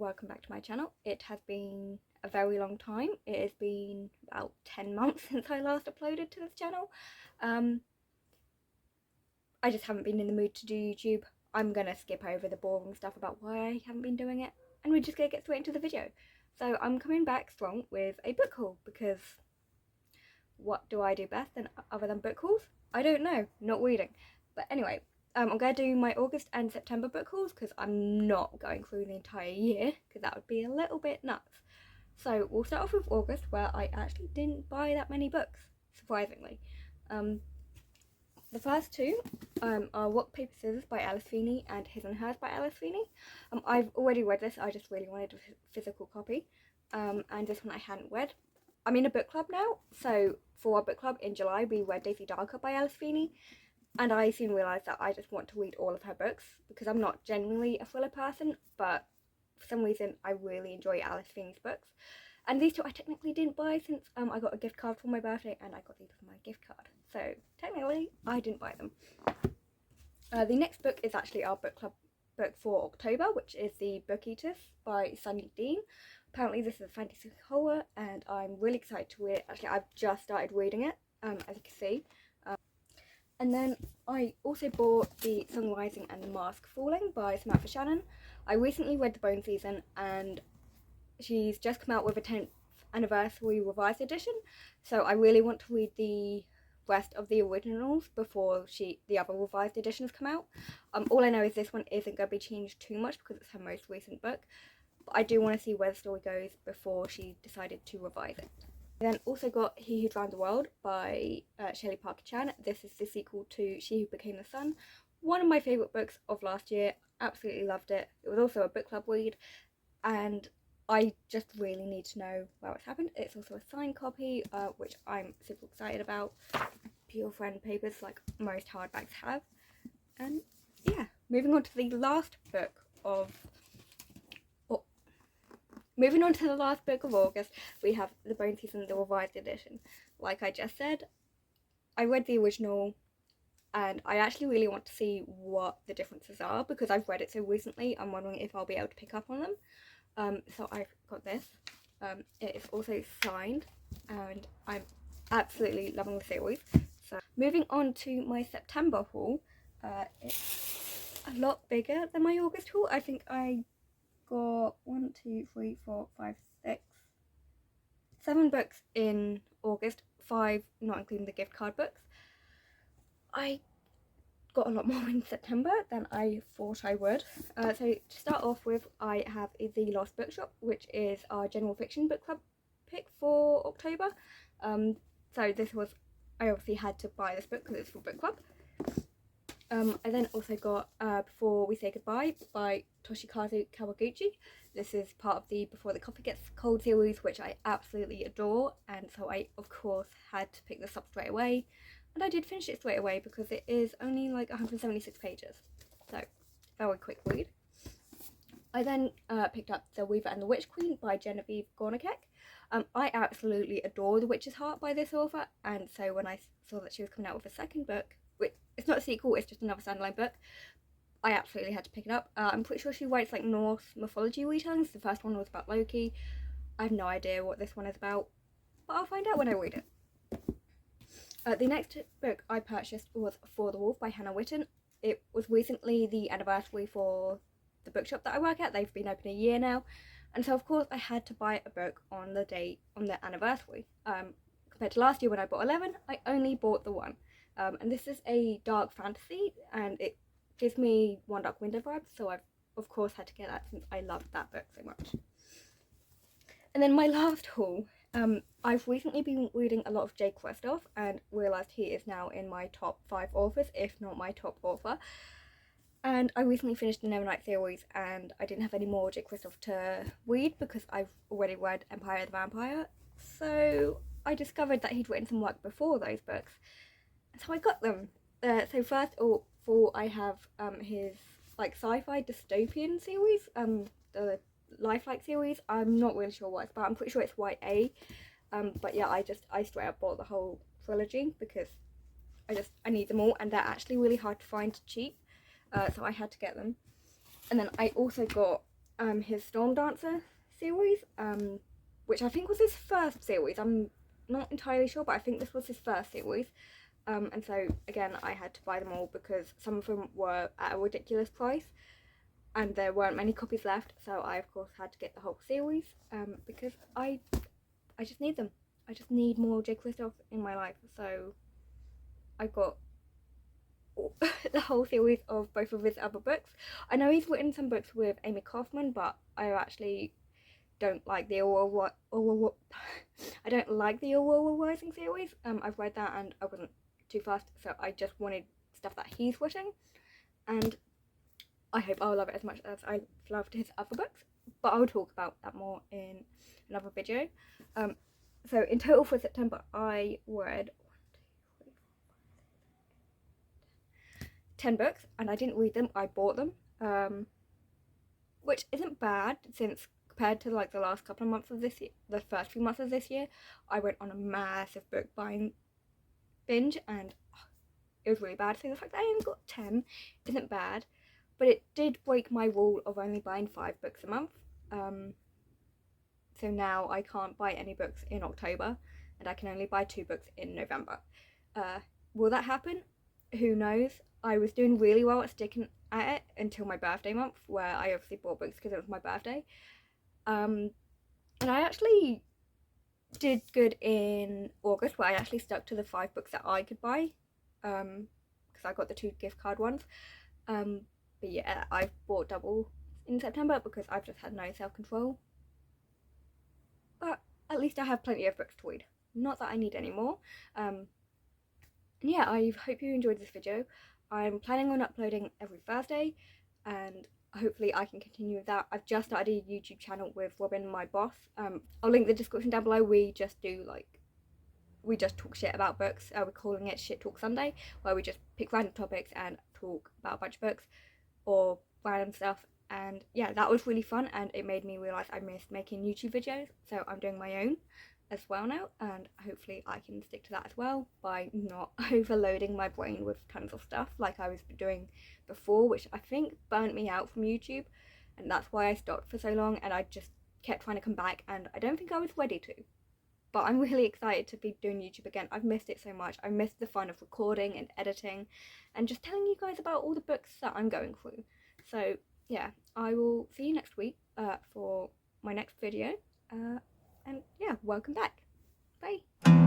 welcome back to my channel. It has been a very long time. It has been about 10 months since I last uploaded to this channel. I just haven't been in the mood to do YouTube. I'm gonna skip over the boring stuff about why I haven't been doing it, and we're just gonna get straight into the video. So I'm coming back strong with a book haul, because what do I do best other than book hauls? I don't know, not reading. But anyway, I'm going to do my August and September book hauls, because I'm not going through the entire year, because that would be a little bit nuts. So we'll start off with August, where I actually didn't buy that many books, surprisingly. The first two are Rock, Paper, Scissors by Alice Feeney and His and Hers by Alice Feeney. I've already read this, I just really wanted a physical copy, and this one I hadn't read. I'm in a book club now, so for our book club in July we read Daisy Darker by Alice Feeney, and I soon realised that I just want to read all of her books, because I'm not genuinely a thriller person, but for some reason I really enjoy Alice Feeney's books. And these two I technically didn't buy, since I got a gift card for my birthday and I got these with my gift card, so technically I didn't buy them. The next book is actually our book club book for October, which is the Bookie Tiff by Sunny Dean. Apparently this is a fantasy horror and I'm really excited to read it. Actually, I've just started reading it, as you can see. And then I also bought The Sun Rising and the Mask Falling by Samantha Shannon. I recently read the Bone Season, and she's just come out with a 10th anniversary revised edition, so I really want to read the rest of the originals before the other revised editions come out. All I know is this one isn't going to be changed too much because it's her most recent book, but I do want to see where the story goes before she decided to revise it. I then also got He Who Drowned the World by Shelley Parker Chan. This is the sequel to She Who Became the Sun, one of my favourite books of last year. Absolutely loved it. It was also a book club read, and I just really need to know where it's happened. It's also a signed copy, which I'm super excited about. Pure friend papers, like most hardbacks have. And yeah, moving on to the last book of August, we have The Bone Season, the revised edition. Like I just said, I read the original, and I actually really want to see what the differences are, because I've read it so recently. I'm wondering if I'll be able to pick up on them. So I've got this. It is also signed, and I'm absolutely loving the series. So moving on to my September haul, it's a lot bigger than my August haul. I think I got 1, 2, 3, 4, 5, 6, 7 books in August, 5 not including the gift card books. I got a lot more in September than I thought I would. So to start off with, I have The Lost Bookshop, which is our general fiction book club pick for October. So this was, I obviously had to buy this book because it's for book club. I then also got Before We Say Goodbye by Toshikazu Kawaguchi. This is part of the Before the Coffee Gets Cold series, which I absolutely adore, and so I of course had to pick this up straight away. And I did finish it straight away because it is only like 176 pages, so very quick read. I then picked up The Weaver and the Witch Queen by Genevieve Gornikek. I absolutely adore The Witch's Heart by this author, and so when I saw that she was coming out with a second book, which it's not a sequel, it's just another standalone book, I absolutely had to pick it up. I'm pretty sure she writes like Norse mythology retellings. The first one was about Loki. I have no idea what this one is about, but I'll find out when I read it. The next book I purchased was For the Wolf by Hannah Witton. It was recently the anniversary for the bookshop that I work at. They've been open a year now, and so of course I had to buy a book on the anniversary. Compared to last year when I bought 11, I only bought the one. And this is a dark fantasy, and it gives me One Dark Window vibes, so I've of course had to get that since I loved that book so much. And then my last haul, I've recently been reading a lot of Jake Kristoff and realised he is now in my top 5 authors, if not my top author. And I recently finished the Nevernight series, and I didn't have any more Jake Kristoff to read because I've already read Empire of the Vampire. So I discovered that he'd written some work before those books, so I got them. So first of all, I have his like sci-fi dystopian series, the Lifelike series. I'm not really sure what it's about. I'm pretty sure it's YA. But yeah, I straight up bought the whole trilogy because I need them all, and they're actually really hard to find cheap. So I had to get them. And then I also got his Storm Dancer series, which I think was his first series. I'm not entirely sure, but I think this was his first series. And so again, I had to buy them all because some of them were at a ridiculous price and there weren't many copies left, so I of course had to get the whole series, because I just need them. I just need more J. Kristoff in my life, so I got the whole series of both of his other books. I know he's written some books with Amy Kaufman, but I actually don't like the Aurora I don't like the Aurora Rising series. I've read that and I wasn't too fast, so I just wanted stuff that he's written, and I hope I'll love it as much as I loved his other books, but I'll talk about that more in another video. So in total for September, I read 10 books, and I didn't read them, I bought them, which isn't bad, since compared to like the last couple of months of this year, the first few months of this year, I went on a massive book buying binge, and it was really bad. So the fact that I only got 10 isn't bad, but it did break my rule of only buying 5 books a month. So now I can't buy any books in October, and I can only buy 2 books in November. Will that happen? Who knows? I was doing really well at sticking at it until my birthday month, where I obviously bought books because it was my birthday. And I actually did good in August, where I actually stuck to the 5 books that I could buy, because I got the 2 gift card ones. But yeah, I've bought double in September because I've just had no self-control. But at least I have plenty of books to read. Not that I need any more. Yeah, I hope you enjoyed this video. I'm planning on uploading every Thursday, and hopefully I can continue with that. I've just started a YouTube channel with Robin, my boss. I'll link the description down below. We just talk shit about books. We're calling it Shit Talk Sunday, where we just pick random topics and talk about a bunch of books or random stuff. And yeah, that was really fun, and it made me realise I missed making YouTube videos, so I'm doing my own as well now, and hopefully I can stick to that as well by not overloading my brain with tons of stuff like I was doing before, which I think burnt me out from YouTube, and that's why I stopped for so long, and I just kept trying to come back, and I don't think I was ready to. But I'm really excited to be doing YouTube again. I've missed it so much. I missed the fun of recording and editing and just telling you guys about all the books that I'm going through. So yeah, I will see you next week for my next video. And yeah, welcome back. Bye.